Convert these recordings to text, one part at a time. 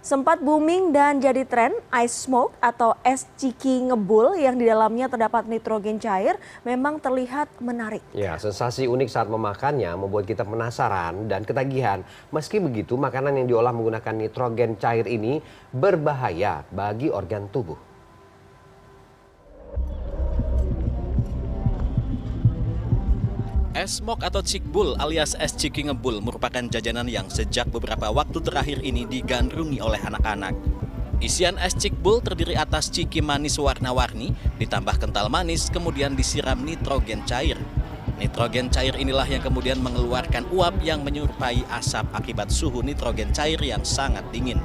Sempat booming dan jadi tren, ice smoke atau es ciki ngebul yang di dalamnya terdapat nitrogen cair memang terlihat menarik. Ya, sensasi unik saat memakannya membuat kita penasaran dan ketagihan. Meski begitu, makanan yang diolah menggunakan nitrogen cair ini berbahaya bagi organ tubuh. Es smoke atau cikbul alias es ciki ngebul merupakan jajanan yang sejak beberapa waktu terakhir ini digandrungi oleh anak-anak. Isian es cikbul terdiri atas ciki manis warna-warni, ditambah kental manis, kemudian disiram nitrogen cair. Nitrogen cair inilah yang kemudian mengeluarkan uap yang menyerupai asap akibat suhu nitrogen cair yang sangat dingin.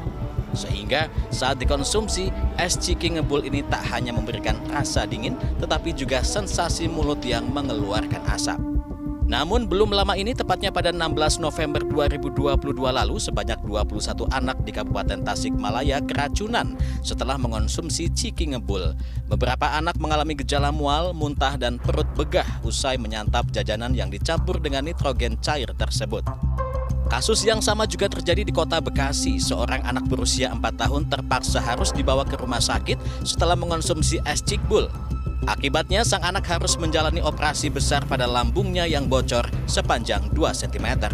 Sehingga saat dikonsumsi, es ciki ngebul ini tak hanya memberikan rasa dingin, tetapi juga sensasi mulut yang mengeluarkan asap. Namun belum lama ini, tepatnya pada 16 November 2022 lalu, sebanyak 21 anak di Kabupaten Tasikmalaya keracunan setelah mengonsumsi ciki ngebul. Beberapa anak mengalami gejala mual, muntah, dan perut begah usai menyantap jajanan yang dicampur dengan nitrogen cair tersebut. Kasus yang sama juga terjadi di Kota Bekasi. Seorang anak berusia 4 tahun terpaksa harus dibawa ke rumah sakit setelah mengonsumsi es cikbul. Akibatnya, sang anak harus menjalani operasi besar pada lambungnya yang bocor sepanjang 2 cm.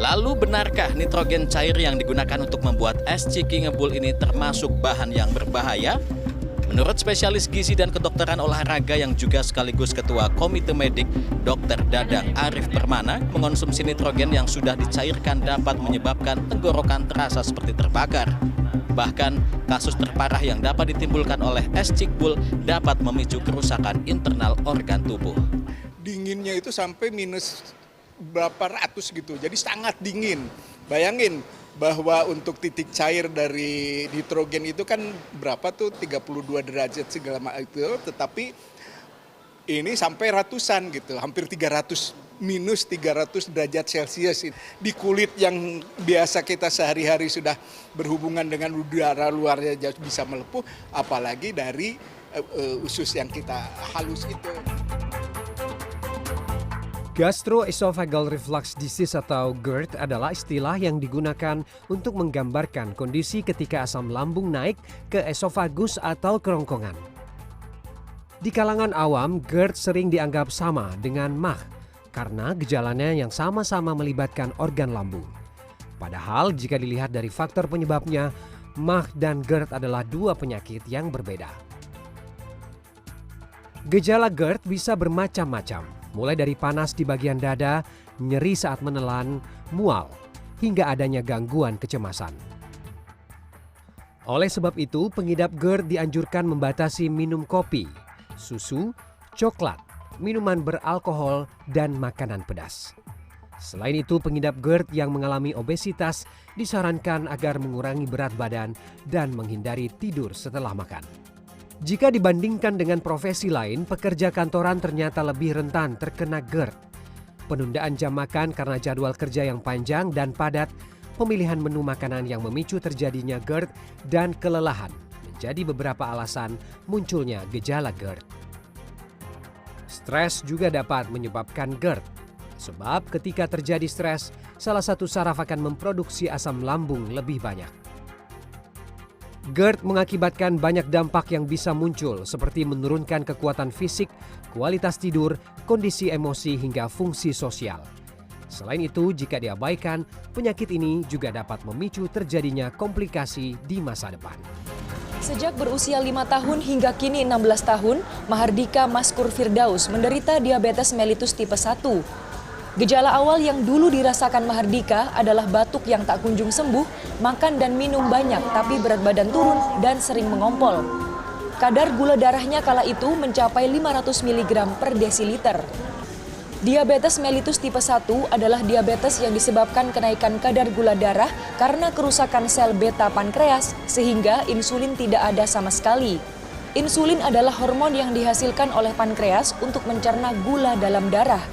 Lalu, benarkah nitrogen cair yang digunakan untuk membuat es ciki ngebul ini termasuk bahan yang berbahaya? Menurut spesialis gizi dan kedokteran olahraga yang juga sekaligus ketua Komite Medik, Dr. Dadang Arif Permana, mengonsumsi nitrogen yang sudah dicairkan dapat menyebabkan tenggorokan terasa seperti terbakar. Bahkan, kasus terparah yang dapat ditimbulkan oleh es cikbul dapat memicu kerusakan internal organ tubuh. Dinginnya itu sampai minus berapa ratus gitu, jadi sangat dingin. Bayangin bahwa untuk titik cair dari nitrogen itu kan berapa tuh 32 derajat segala macam itu, tetapi ini sampai ratusan gitu, hampir 300 minus 300 derajat Celcius. Di kulit yang biasa kita sehari-hari sudah berhubungan dengan udara luarnya bisa melepuh, apalagi dari usus yang kita halus itu. Gastroesophageal reflux disease atau GERD adalah istilah yang digunakan untuk menggambarkan kondisi ketika asam lambung naik ke esofagus atau kerongkongan. Di kalangan awam, GERD sering dianggap sama dengan MAH karena gejalanya yang sama-sama melibatkan organ lambung. Padahal jika dilihat dari faktor penyebabnya, MAH dan GERD adalah dua penyakit yang berbeda. Gejala GERD bisa bermacam-macam, mulai dari panas di bagian dada, nyeri saat menelan, mual, hingga adanya gangguan kecemasan. Oleh sebab itu, pengidap GERD dianjurkan membatasi minum kopi, susu, coklat, minuman beralkohol, dan makanan pedas. Selain itu, pengidap GERD yang mengalami obesitas disarankan agar mengurangi berat badan dan menghindari tidur setelah makan. Jika dibandingkan dengan profesi lain, pekerja kantoran ternyata lebih rentan terkena GERD. Penundaan jam makan karena jadwal kerja yang panjang dan padat, pemilihan menu makanan yang memicu terjadinya GERD, dan kelelahan menjadi beberapa alasan munculnya gejala GERD. Stres juga dapat menyebabkan GERD, sebab ketika terjadi stres, salah satu saraf akan memproduksi asam lambung lebih banyak. GERD mengakibatkan banyak dampak yang bisa muncul, seperti menurunkan kekuatan fisik, kualitas tidur, kondisi emosi, hingga fungsi sosial. Selain itu, jika diabaikan, penyakit ini juga dapat memicu terjadinya komplikasi di masa depan. Sejak berusia 5 tahun hingga kini 16 tahun, Mahardika Maskur Firdaus menderita diabetes mellitus tipe 1. Gejala awal yang dulu dirasakan Mahardika adalah batuk yang tak kunjung sembuh, makan dan minum banyak tapi berat badan turun dan sering mengompol. Kadar gula darahnya kala itu mencapai 500 mg per desiliter. Diabetes mellitus tipe 1 adalah diabetes yang disebabkan kenaikan kadar gula darah karena kerusakan sel beta pankreas sehingga insulin tidak ada sama sekali. Insulin adalah hormon yang dihasilkan oleh pankreas untuk mencerna gula dalam darah.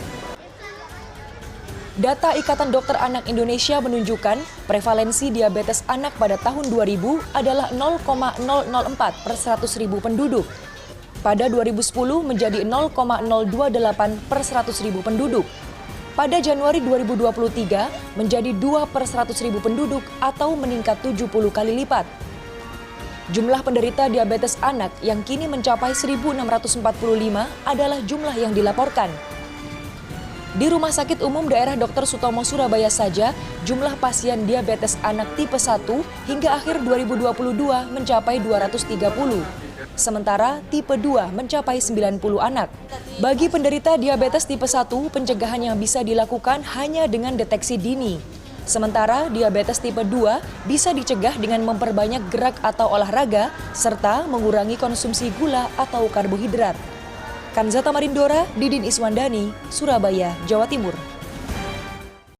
Data Ikatan Dokter Anak Indonesia menunjukkan prevalensi diabetes anak pada tahun 2000 adalah 0,004 per 100.000 penduduk. Pada 2010 menjadi 0,028 per 100.000 penduduk. pada Januari 2023 menjadi 2/100.000 penduduk atau meningkat 70 kali lipat. Jumlah penderita diabetes anak yang kini mencapai 1.645 adalah jumlah yang dilaporkan. Di Rumah Sakit Umum Daerah Dr. Sutomo Surabaya saja, jumlah pasien diabetes anak tipe 1 hingga akhir 2022 mencapai 230. Sementara tipe 2 mencapai 90 anak. Bagi penderita diabetes tipe 1, pencegahan yang bisa dilakukan hanya dengan deteksi dini. Sementara diabetes tipe 2 bisa dicegah dengan memperbanyak gerak atau olahraga serta mengurangi konsumsi gula atau karbohidrat. Kanzata Marindora, Didin Iswandani, Surabaya, Jawa Timur.